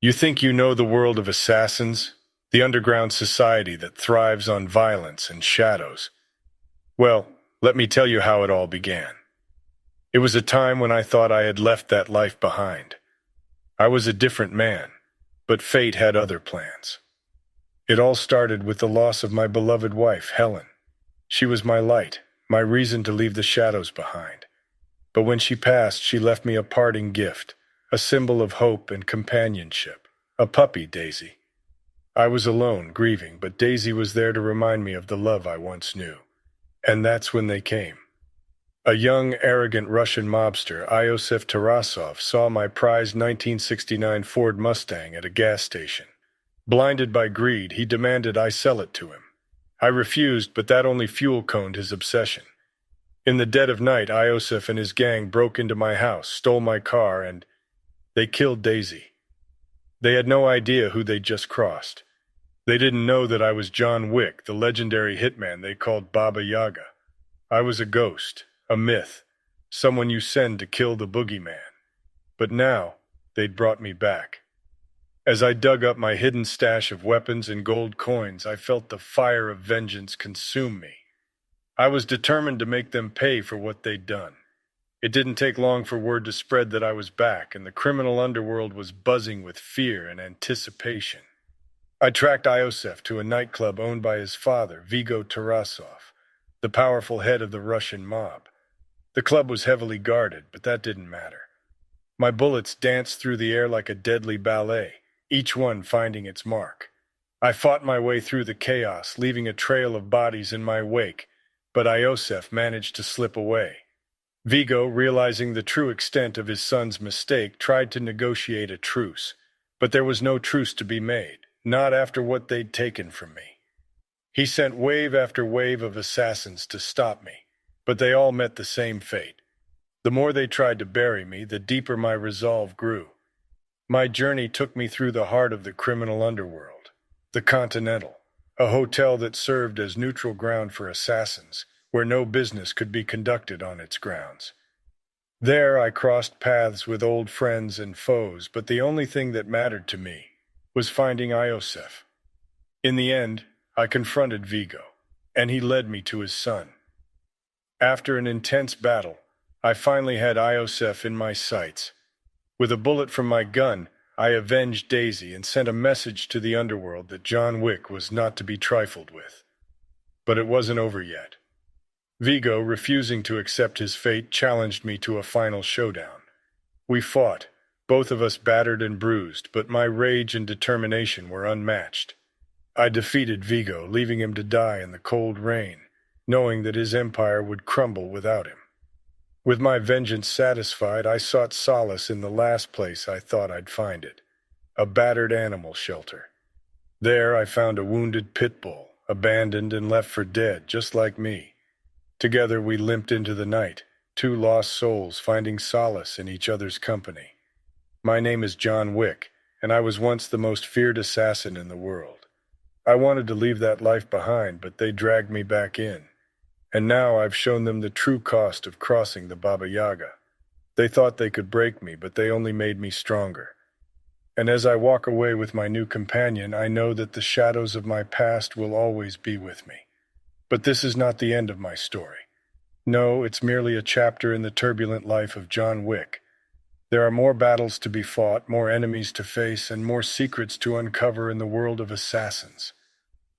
You think you know the world of assassins, the underground society that thrives on violence and shadows. Well, let me tell you how it all began. It was a time when I thought I had left that life behind. I was a different man, but fate had other plans. It all started with the loss of my beloved wife, Helen. She was my light, my reason to leave the shadows behind. But when she passed, she left me a parting gift, a symbol of hope and companionship, a puppy, Daisy. I was alone, grieving, but Daisy was there to remind me of the love I once knew. And that's when they came. A young, arrogant Russian mobster, Iosif Tarasov, saw my prized 1969 Ford Mustang at a gas station. Blinded by greed, he demanded I sell it to him. I refused, but that only fuel-coned his obsession. In the dead of night, Iosif and his gang broke into my house, stole my car, and they killed Daisy. They had no idea who they'd just crossed. They didn't know that I was John Wick, the legendary hitman they called Baba Yaga. I was a ghost, a myth, someone you send to kill the boogeyman. But now, they'd brought me back. As I dug up my hidden stash of weapons and gold coins, I felt the fire of vengeance consume me. I was determined to make them pay for what they'd done. It didn't take long for word to spread that I was back, and the criminal underworld was buzzing with fear and anticipation. I tracked Iosef to a nightclub owned by his father, Vigo Tarasov, the powerful head of the Russian mob. The club was heavily guarded, but that didn't matter. My bullets danced through the air like a deadly ballet, each one finding its mark. I fought my way through the chaos, leaving a trail of bodies in my wake, but Iosef managed to slip away. Vigo, realizing the true extent of his son's mistake, tried to negotiate a truce, but there was no truce to be made, not after what they'd taken from me. He sent wave after wave of assassins to stop me, but they all met the same fate. The more they tried to bury me, the deeper my resolve grew. My journey took me through the heart of the criminal underworld, the Continental, a hotel that served as neutral ground for assassins, where no business could be conducted on its grounds. There I crossed paths with old friends and foes, but the only thing that mattered to me was finding Iosef. In the end, I confronted Vigo, and he led me to his son. After an intense battle, I finally had Iosef in my sights. With a bullet from my gun, I avenged Daisy and sent a message to the underworld that John Wick was not to be trifled with. But it wasn't over yet. Vigo, refusing to accept his fate, challenged me to a final showdown. We fought, both of us battered and bruised, but my rage and determination were unmatched. I defeated Vigo, leaving him to die in the cold rain, knowing that his empire would crumble without him. With my vengeance satisfied, I sought solace in the last place I thought I'd find it, a battered animal shelter. There I found a wounded pit bull, abandoned and left for dead, just like me. Together we limped into the night, two lost souls finding solace in each other's company. My name is John Wick, and I was once the most feared assassin in the world. I wanted to leave that life behind, but they dragged me back in. And now I've shown them the true cost of crossing the Baba Yaga. They thought they could break me, but they only made me stronger. And as I walk away with my new companion, I know that the shadows of my past will always be with me. But this is not the end of my story. No, it's merely a chapter in the turbulent life of John Wick. There are more battles to be fought, more enemies to face, and more secrets to uncover in the world of assassins.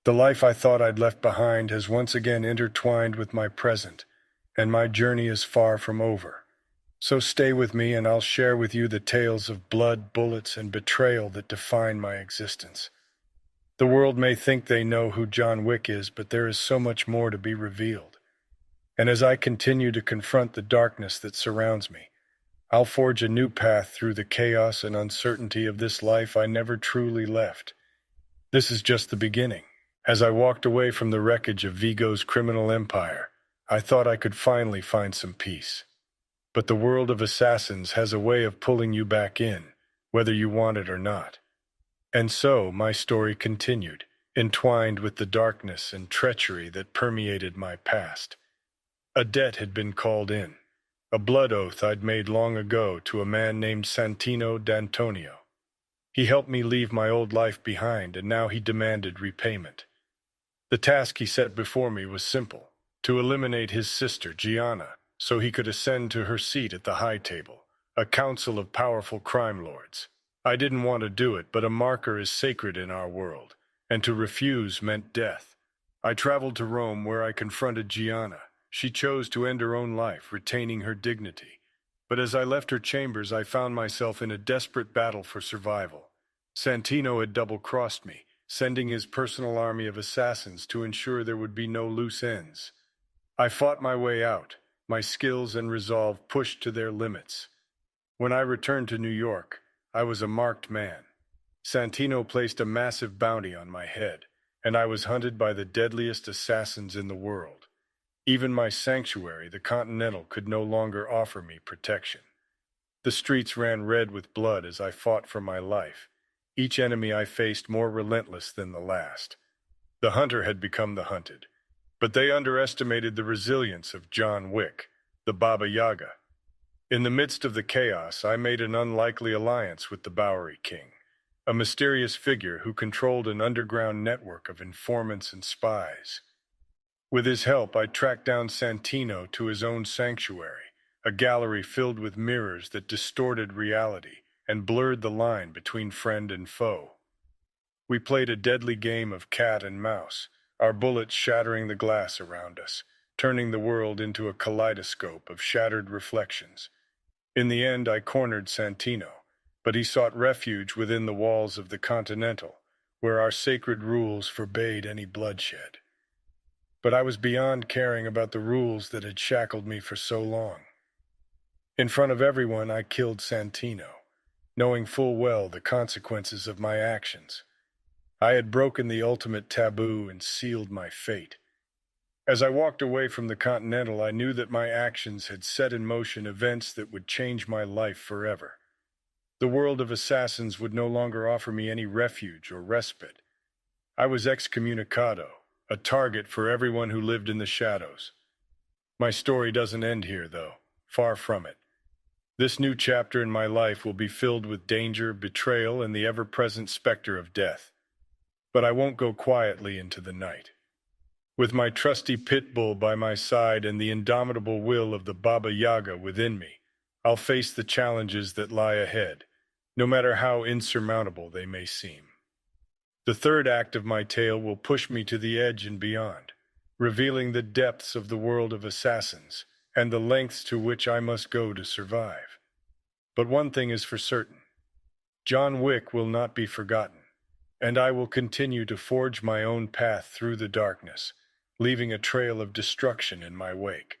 The life I thought I'd left behind has once again intertwined with my present, and my journey is far from over. So stay with me and I'll share with you the tales of blood, bullets, and betrayal that define my existence. The world may think they know who John Wick is, but there is so much more to be revealed. And as I continue to confront the darkness that surrounds me, I'll forge a new path through the chaos and uncertainty of this life I never truly left. This is just the beginning. As I walked away from the wreckage of Vigo's criminal empire, I thought I could finally find some peace. But the world of assassins has a way of pulling you back in, whether you want it or not. And so my story continued, entwined with the darkness and treachery that permeated my past. A debt had been called in, a blood oath I'd made long ago to a man named Santino D'Antonio. He helped me leave my old life behind, and now he demanded repayment. The task he set before me was simple: to eliminate his sister, Gianna, so he could ascend to her seat at the High Table, a council of powerful crime lords. I didn't want to do it, but a marker is sacred in our world, and to refuse meant death. I traveled to Rome, where I confronted Gianna. She chose to end her own life, retaining her dignity. But as I left her chambers, I found myself in a desperate battle for survival. Santino had double-crossed me, sending his personal army of assassins to ensure there would be no loose ends. I fought my way out, my skills and resolve pushed to their limits. When I returned to New York, I was a marked man. Santino placed a massive bounty on my head, and I was hunted by the deadliest assassins in the world. Even my sanctuary, the Continental, could no longer offer me protection. The streets ran red with blood as I fought for my life, each enemy I faced more relentless than the last. The hunter had become the hunted, but they underestimated the resilience of John Wick, the Baba Yaga. In the midst of the chaos, I made an unlikely alliance with the Bowery King, a mysterious figure who controlled an underground network of informants and spies. With his help, I tracked down Santino to his own sanctuary, a gallery filled with mirrors that distorted reality and blurred the line between friend and foe. We played a deadly game of cat and mouse, our bullets shattering the glass around us, turning the world into a kaleidoscope of shattered reflections. In the end, I cornered Santino, but he sought refuge within the walls of the Continental, where our sacred rules forbade any bloodshed. But I was beyond caring about the rules that had shackled me for so long. In front of everyone, I killed Santino, knowing full well the consequences of my actions. I had broken the ultimate taboo and sealed my fate. As I walked away from the Continental, I knew that my actions had set in motion events that would change my life forever. The world of assassins would no longer offer me any refuge or respite. I was excommunicado, a target for everyone who lived in the shadows. My story doesn't end here, though. Far from it. This new chapter in my life will be filled with danger, betrayal, and the ever-present specter of death. But I won't go quietly into the night. With my trusty pit bull by my side and the indomitable will of the Baba Yaga within me, I'll face the challenges that lie ahead, no matter how insurmountable they may seem. The third act of my tale will push me to the edge and beyond, revealing the depths of the world of assassins and the lengths to which I must go to survive. But one thing is for certain: John Wick will not be forgotten, and I will continue to forge my own path through the darkness, leaving a trail of destruction in my wake.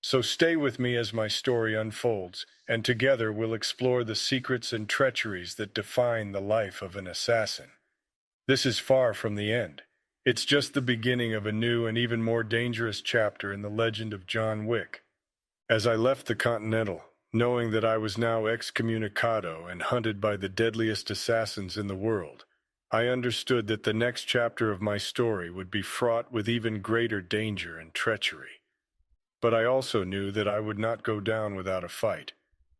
So stay with me as my story unfolds, and together we'll explore the secrets and treacheries that define the life of an assassin. This is far from the end. It's just the beginning of a new and even more dangerous chapter in the legend of John Wick. As I left the Continental, knowing that I was now excommunicado and hunted by the deadliest assassins in the world, I understood that the next chapter of my story would be fraught with even greater danger and treachery. But I also knew that I would not go down without a fight,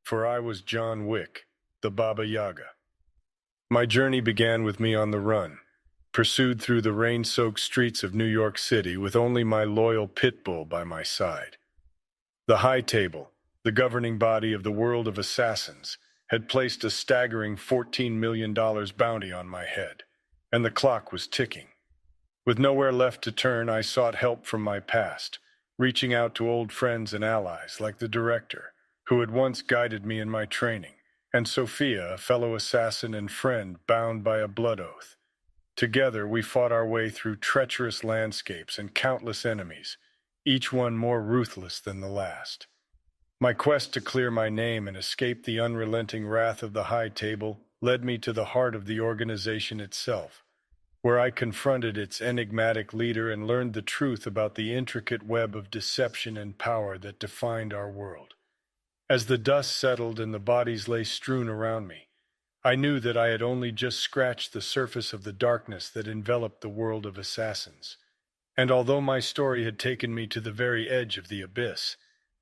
for I was John Wick, the Baba Yaga. My journey began with me on the run, pursued through the rain-soaked streets of New York City with only my loyal pit bull by my side. The High Table, the governing body of the world of assassins, had placed a staggering $14 million bounty on my head, and the clock was ticking. With nowhere left to turn, I sought help from my past, reaching out to old friends and allies like the director, who had once guided me in my training, and Sophia, a fellow assassin and friend bound by a blood oath. Together we fought our way through treacherous landscapes and countless enemies, each one more ruthless than the last. My quest to clear my name and escape the unrelenting wrath of the High Table led me to the heart of the organization itself, where I confronted its enigmatic leader and learned the truth about the intricate web of deception and power that defined our world. As the dust settled and the bodies lay strewn around me, I knew that I had only just scratched the surface of the darkness that enveloped the world of assassins. And although my story had taken me to the very edge of the abyss,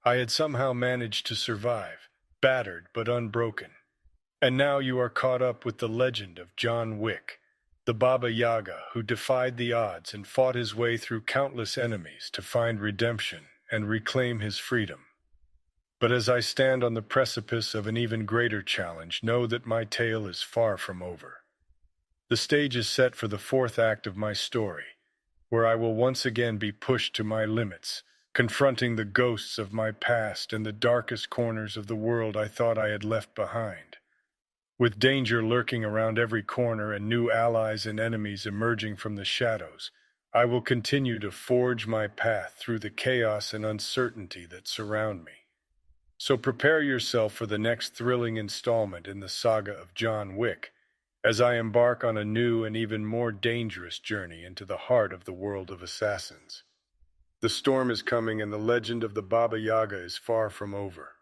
I had somehow managed to survive, battered but unbroken. And now you are caught up with the legend of John Wick, the Baba Yaga who defied the odds and fought his way through countless enemies to find redemption and reclaim his freedom. But as I stand on the precipice of an even greater challenge, know that my tale is far from over. The stage is set for the fourth act of my story, where I will once again be pushed to my limits, confronting the ghosts of my past and the darkest corners of the world I thought I had left behind. With danger lurking around every corner and new allies and enemies emerging from the shadows, I will continue to forge my path through the chaos and uncertainty that surround me. So prepare yourself for the next thrilling installment in the saga of John Wick, as I embark on a new and even more dangerous journey into the heart of the world of assassins. The storm is coming and the legend of the Baba Yaga is far from over.